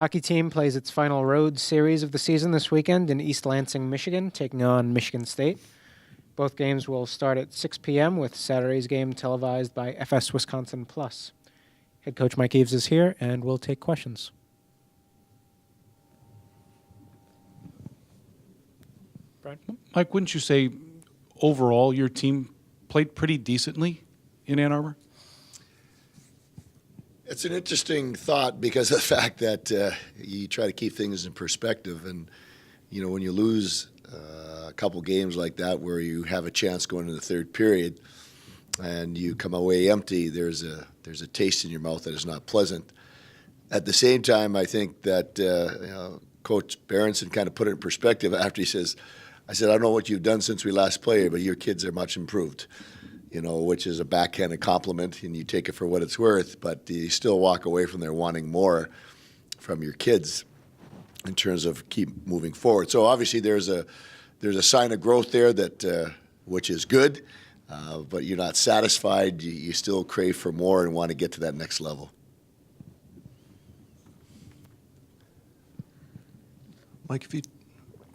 Hockey team plays its final road series of the season this weekend in East Lansing, Michigan, taking on Michigan State. Both games will start at 6 p.m. with Saturday's game televised by FS Wisconsin Plus. Head coach Mike Eaves is here, and we'll take questions. Brian? Mike, wouldn't you say overall your team played pretty decently in Ann Arbor? It's an interesting thought because of the fact that you try to keep things in perspective. And, when you lose a couple games like that where you have a chance going into the third period and you come away empty, there's a taste in your mouth that is not pleasant. At the same time, I think that Coach Berenson kind of put it in perspective after he says, I don't know what you've done since we last played, but your kids are much improved. Which is a backhanded compliment, and you take it for what it's worth, but you still walk away from there wanting more from your kids in terms of keep moving forward. So obviously there's a sign of growth there that which is good, but you're not satisfied. You still crave for more and want to get to that next level. Mike, if you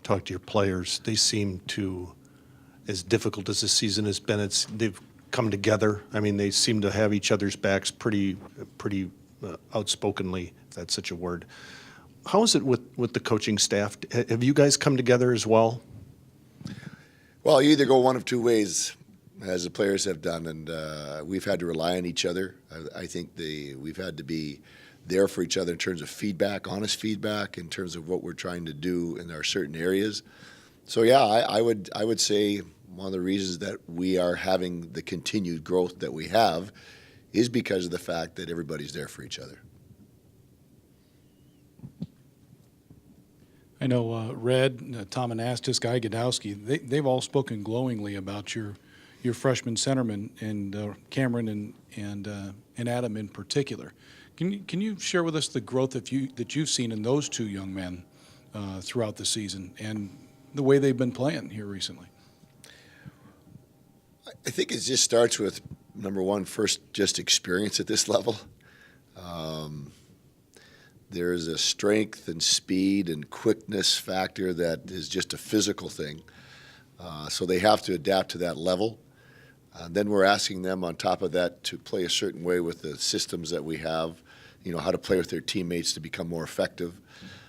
talk to your players, they seem to, as difficult as this season has been, they've come together. I mean, they seem to have each other's backs pretty outspokenly, if that's such a word. How is it with the coaching staff? Have you guys come together as well? Well, you either go one of two ways, as the players have done, and we've had to rely on each other. I think we've had to be there for each other in terms of feedback, honest feedback, in terms of what we're trying to do in our certain areas. So yeah, I would say one of the reasons that we are having the continued growth that we have is because of the fact that everybody's there for each other. I know Red, Tom Anastas, Guy Godowski, they've all spoken glowingly about your freshman centerman and Cameron and Adam in particular. Can you share with us the growth that you've seen in those two young men throughout the season and the way they've been playing here recently? I think it just starts with, number one, first, just experience at this level. There's a strength and speed and quickness factor that is just a physical thing. So they have to adapt to that level. Then we're asking them on top of that to play a certain way with the systems that we have, how to play with their teammates to become more effective.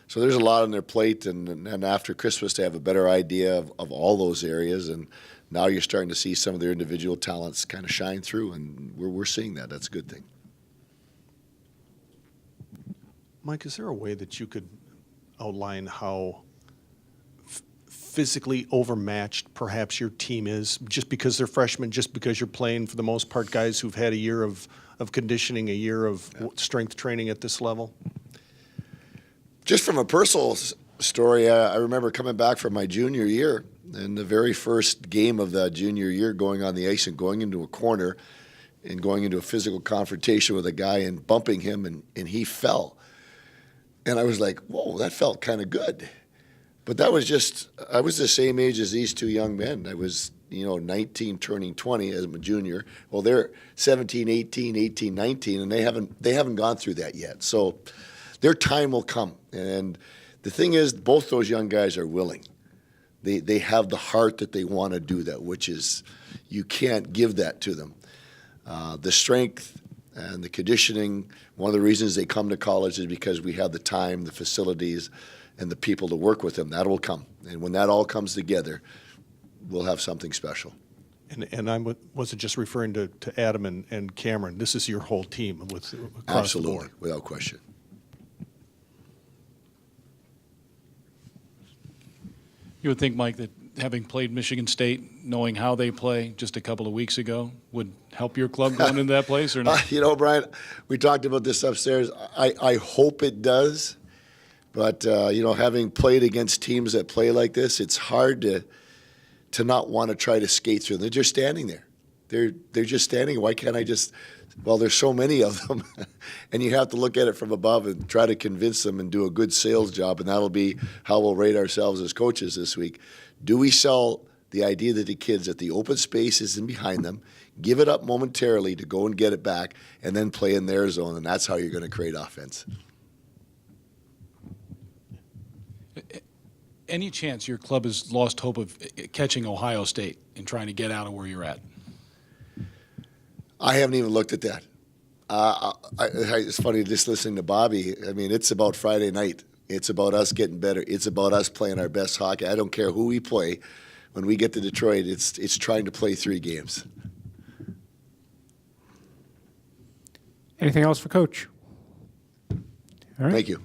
So there's a lot on their plate, and after Christmas they have a better idea of all those areas, and now you're starting to see some of their individual talents kind of shine through, and we're seeing that. That's a good thing. Mike, is there a way that you could outline how physically overmatched perhaps your team is, just because they're freshmen, just because you're playing, for the most part, guys who've had a year of conditioning, a year of strength training at this level? Just from a personal story, I remember coming back from my junior year, and the very first game of that junior year, going on the ice and going into a corner and going into a physical confrontation with a guy and bumping him, and he fell. And I was like, whoa, that felt kind of good. But that was just, I was the same age as these two young men. I was, 19 turning 20 as a junior. Well, they're 17, 18, 19, and they haven't gone through that yet. So their time will come. And the thing is, both those young guys are willing. They have the heart that they want to do that, which is, you can't give that to them. The strength and the conditioning, one of the reasons they come to college is because we have the time, the facilities, and the people to work with them. That will come. And when that all comes together, we'll have something special. And I wasn't just referring to Adam and Cameron. This is your whole team across Absolutely, the board. without question. You would think, Mike, that having played Michigan State, knowing how they play just a couple of weeks ago, would help your club going into that place, or not? Brian, we talked about this upstairs. I hope it does. But, having played against teams that play like this, it's hard to not want to try to skate through them. They're just standing there. They're just standing. Why can't I just – well, there's so many of them. And you have to look at it from above and try to convince them and do a good sales job, and that'll be how we'll rate ourselves as coaches this week. Do we sell the idea that the kids at the open spaces and behind them, give it up momentarily to go and get it back, and then play in their zone, and that's how you're going to create offense. Any chance your club has lost hope of catching Ohio State and trying to get out of where you're at? I haven't even looked at that. It's funny just listening to Bobby. I mean, it's about Friday night. It's about us getting better. It's about us playing our best hockey. I don't care who we play. When we get to Detroit, it's trying to play 3 games. Anything else for Coach? All right. Thank you.